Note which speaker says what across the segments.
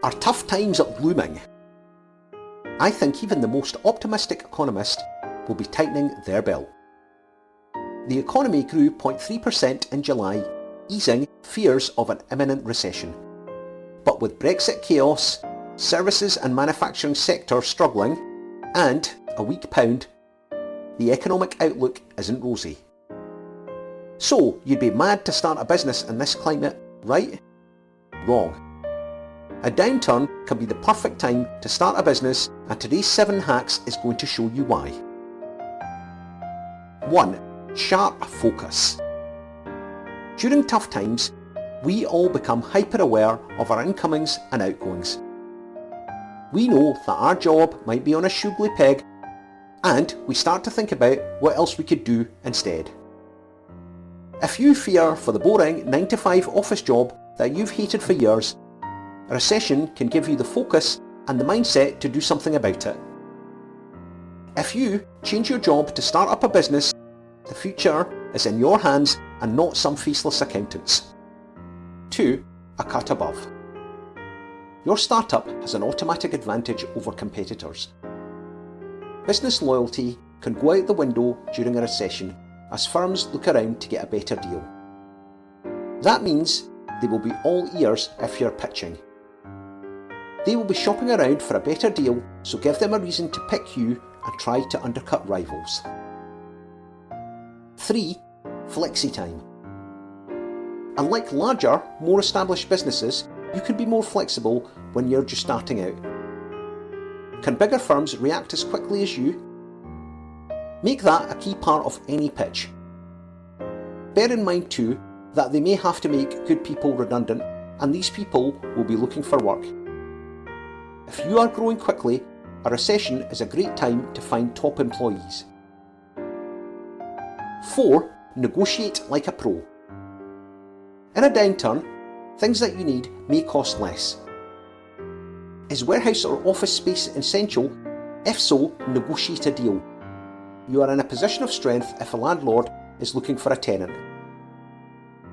Speaker 1: Are tough times looming? I think even the most optimistic economist will be tightening their belt. The economy grew 0.3% in July, easing fears of an imminent recession. But with Brexit chaos, services and manufacturing sector struggling, and a weak pound, the economic outlook isn't rosy. So you'd be mad to start a business in this climate, right? Wrong. A downturn can be the perfect time to start a business, and today's 7 hacks is going to show you why. 1. Sharp focus. During tough times, we all become hyper-aware of our incomings and outgoings. We know that our job might be on a shoogly peg, and we start to think about what else we could do instead. If you fear for the boring 9-to-5 office job that you've hated for years, a recession can give you the focus and the mindset to do something about it. If you change your job to start up a business, the future is in your hands and not some faceless accountants. 2. A cut above. Your startup has an automatic advantage over competitors. Business loyalty can go out the window during a recession as firms look around to get a better deal. That means they will be all ears if you're pitching. They will be shopping around for a better deal, so give them a reason to pick you and try to undercut rivals. 3. FLEXI time. Unlike larger, more established businesses, you can be more flexible when you're just starting out. Can bigger firms react as quickly as you? Make that a key part of any pitch. Bear in mind too that they may have to make good people redundant, and these people will be looking for work. If you are growing quickly, a recession is a great time to find top employees. 4. Negotiate like a pro. In a downturn, things that you need may cost less. Is warehouse or office space essential? If so, negotiate a deal. You are in a position of strength if a landlord is looking for a tenant.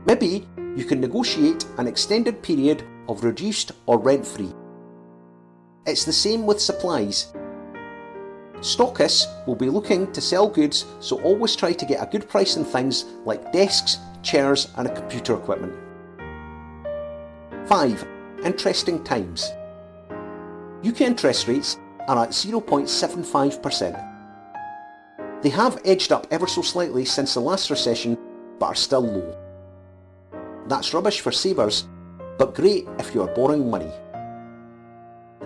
Speaker 1: Maybe you can negotiate an extended period of reduced or rent-free. It's the same with supplies. Stockists will be looking to sell goods, so always try to get a good price on things like desks, chairs and computer equipment. 5. Interesting times. UK interest rates are at 0.75%. They have edged up ever so slightly since the last recession, but are still low. That's rubbish for savers, but great if you are borrowing money.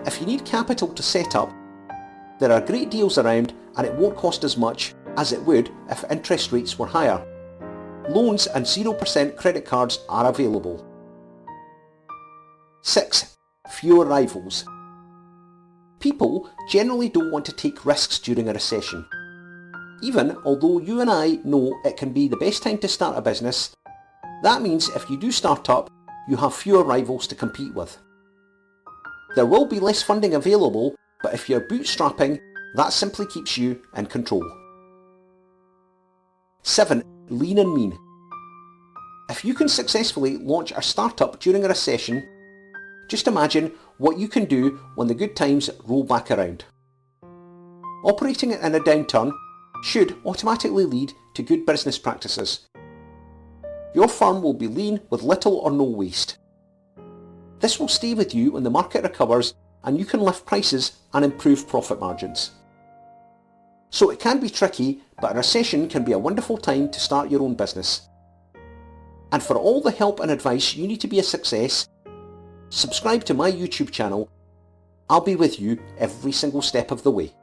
Speaker 1: If you need capital to set up, there are great deals around and it won't cost as much as it would if interest rates were higher. Loans and 0% credit cards are available. 6. Fewer rivals. People generally don't want to take risks during a recession. Even although you and I know it can be the best time to start a business, that means if you do start up, you have fewer rivals to compete with. There will be less funding available, but if you're bootstrapping, that simply keeps you in control. 7. Lean and mean. If you can successfully launch a startup during a recession, just imagine what you can do when the good times roll back around. Operating in a downturn should automatically lead to good business practices. Your firm will be lean with little or no waste. This will stay with you when the market recovers and you can lift prices and improve profit margins. So it can be tricky, but a recession can be a wonderful time to start your own business. And for all the help and advice you need to be a success, subscribe to my YouTube channel. I'll be with you every single step of the way.